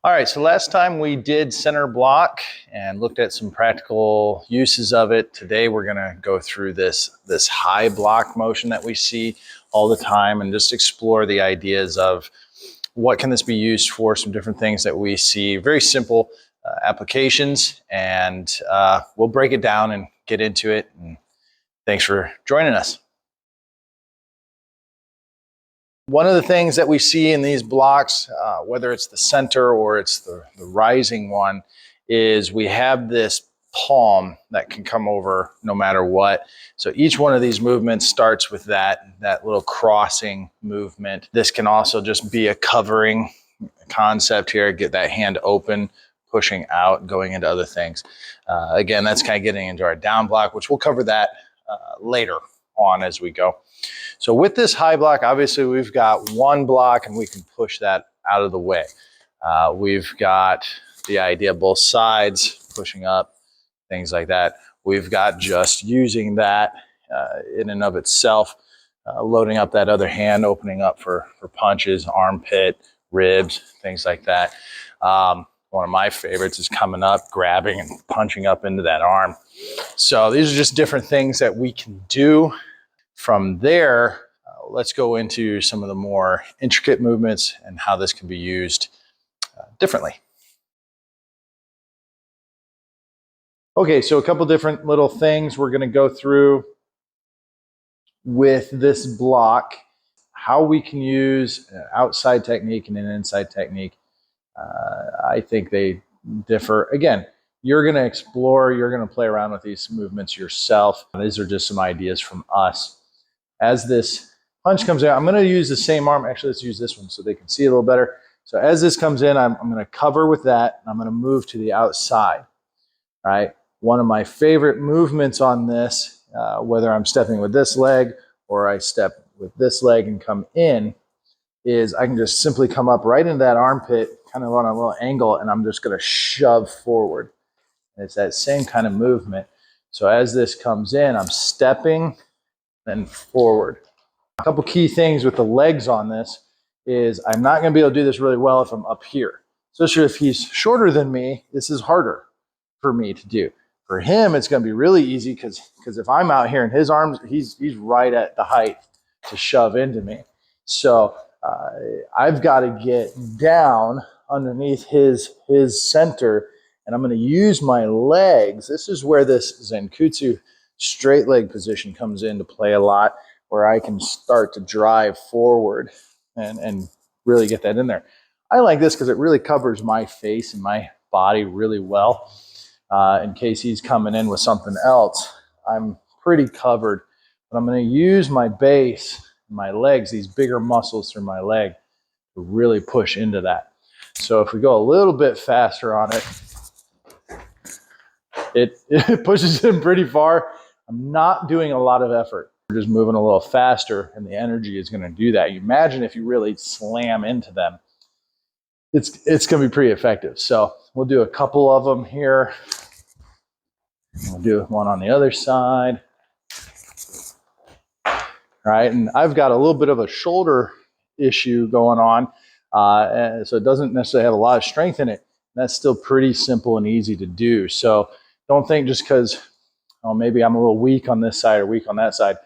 All right, so last time we did center block and looked at some practical uses of it. Today we're gonna go through this high block motion that we see all the time and just explore the ideas of what can this be used for, some different things that we see, very simple applications, and we'll break it down and get into it. And thanks for joining us. One of the things that we see in these blocks, whether it's the center or it's the rising one, is we have this palm that can come over no matter what. So each one of these movements starts with that little crossing movement. This can also just be a covering concept here, get that hand open, pushing out, going into other things. Again, that's kind of getting into our down block, which we'll cover that later on as we go. So with this high block, obviously we've got one block and we can push that out of the way. We've got the idea of both sides pushing up, things like that. We've got just using that in and of itself, loading up that other hand, opening up for punches, armpit, ribs, things like that. One of my favorites is coming up, grabbing and punching up into that arm. So these are just different things that we can do. From there, let's go into some of the more intricate movements and how this can be used differently. Okay, so a couple different little things we're going to go through with this block, how we can use an outside technique and an inside technique. I think they differ. Again, you're going to explore, you're going to play around with these movements yourself. These are just some ideas from us. As this punch comes in, I'm going to use the same arm. Actually, let's use this one so they can see a little better. So as this comes in, I'm going to cover with that, and I'm going to move to the outside. All right. One of my favorite movements on this, whether I'm stepping with this leg or I step with this leg and come in, is I can just simply come up right into that armpit, kind of on a little angle, and I'm just going to shove forward. And it's that same kind of movement. So as this comes in, I'm stepping and forward. A couple key things with the legs on this is I'm not going to be able to do this really well if I'm up here. Especially if he's shorter than me, this is harder for me to do. For him, it's going to be really easy because if I'm out here and his arms, he's right at the height to shove into me. So I've got to get down underneath his center, and I'm going to use my legs. This is where this Zenkutsu straight leg position comes into play a lot, where I can start to drive forward and really get that in there. I like this because it really covers my face and my body really well. In case he's coming in with something else, I'm pretty covered. But I'm going to use my base, my legs, these bigger muscles through my leg to really push into that. So if we go a little bit faster on it, it pushes him pretty far. I'm not doing a lot of effort. We're just moving a little faster, and the energy is going to do that. You imagine if you really slam into them, it's going to be pretty effective. So we'll do a couple of them here. We'll do one on the other side. All right, and I've got a little bit of a shoulder issue going on, so it doesn't necessarily have a lot of strength in it. That's still pretty simple and easy to do. So don't think just because maybe I'm a little weak on this side or weak on that side.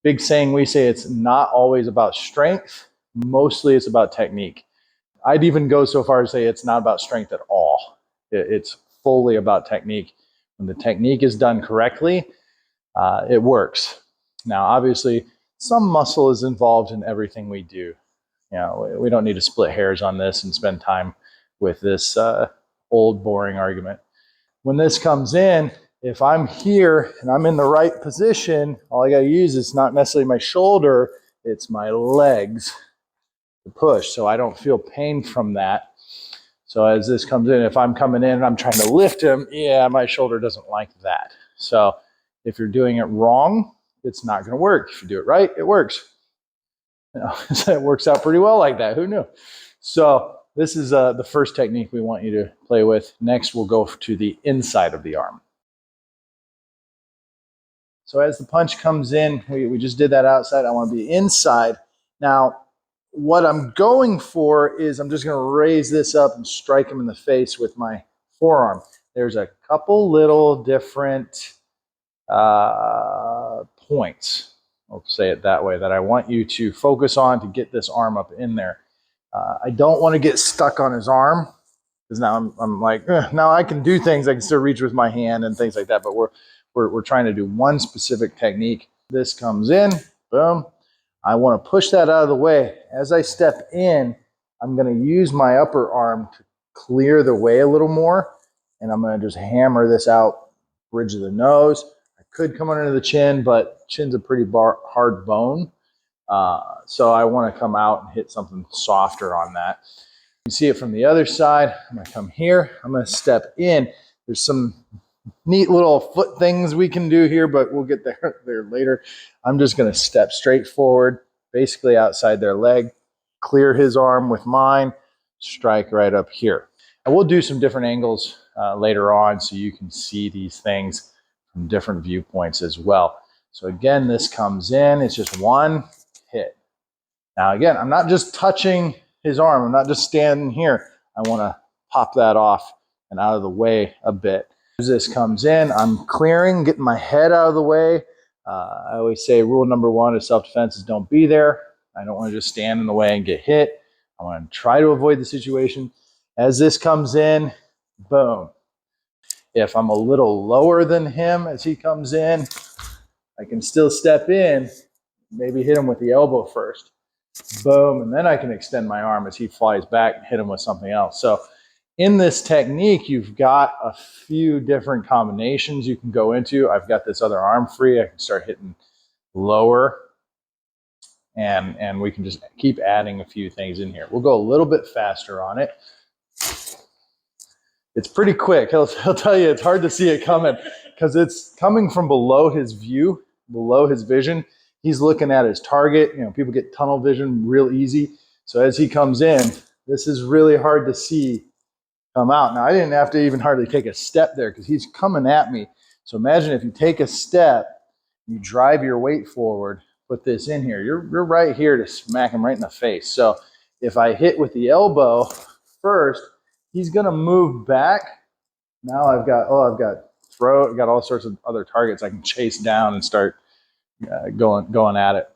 Big saying we say, it's not always about strength. Mostly it's about technique. I'd even go so far as to say it's not about strength at all. It's fully about technique. When the technique is done correctly, it works. Now, obviously, some muscle is involved in everything we do. You know, we don't need to split hairs on this and spend time with this old, boring argument. When this comes in, if I'm here and I'm in the right position, all I got to use is not necessarily my shoulder, it's my legs to push, so I don't feel pain from that. So as this comes in, if I'm coming in and I'm trying to lift him, yeah, my shoulder doesn't like that. So if you're doing it wrong, it's not going to work. If you do it right, it works. You know, it works out pretty well like that. Who knew? So this is the first technique we want you to play with. Next, we'll go to the inside of the arm. So as the punch comes in, we just did that outside. I want to be inside. Now, what I'm going for is I'm just going to raise this up and strike him in the face with my forearm. There's a couple little different points, I'll say it that way, that I want you to focus on to get this arm up in there. I don't want to get stuck on his arm, because now I'm like, now I can do things. I can still reach with my hand and things like that, but we're trying to do one specific technique. This comes in, boom. I want to push that out of the way. As I step in, I'm going to use my upper arm to clear the way a little more, and I'm going to just hammer this out, bridge of the nose. I could come under the chin, but chin's a pretty hard bone. So I want to come out and hit something softer on that. You see it from the other side. I'm going to come here. I'm going to step in. There's some neat little foot things we can do here, but we'll get there later. I'm just going to step straight forward, basically outside their leg, clear his arm with mine, strike right up here. And we'll do some different angles later on so you can see these things from different viewpoints as well. So again, this comes in. It's just one hit. Now again, I'm not just touching his arm. I'm not just standing here. I want to pop that off and out of the way a bit. As this comes in, I'm clearing, getting my head out of the way. I always say rule number one of self-defense is don't be there. I don't want to just stand in the way and get hit. I want to try to avoid the situation. As this comes in, boom. If I'm a little lower than him as he comes in, I can still step in, maybe hit him with the elbow first. Boom, and then I can extend my arm as he flies back and hit him with something else. So in this technique, you've got a few different combinations you can go into. I've got this other arm free. I can start hitting lower, and we can just keep adding a few things in here. We'll go a little bit faster on it. It's pretty quick. He'll tell you it's hard to see it coming because it's coming from below his view, below his vision. He's looking at his target. You know, people get tunnel vision real easy. So as he comes in, this is really hard to see come out. Now, I didn't have to even hardly take a step there because he's coming at me. So imagine if you take a step, you drive your weight forward, put this in here. You're right here to smack him right in the face. So if I hit with the elbow first, he's going to move back. Now I've got throat, I've got all sorts of other targets I can chase down and start going at it.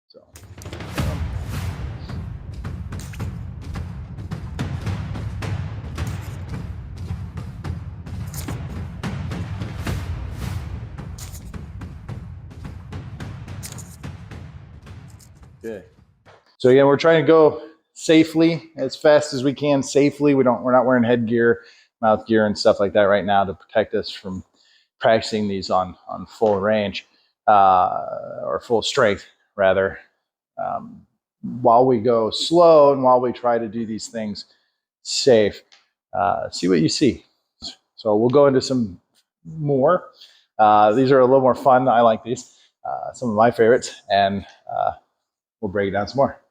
So. Okay. So again, we're trying to go safely, as fast as we can, safely. We're not wearing headgear, mouth gear, and stuff like that right now to protect us from practicing these on full range or full strength, rather. While we go slow and while we try to do these things safe, see what you see. So we'll go into some more. These are a little more fun. I like these. Some of my favorites, and we'll break it down some more.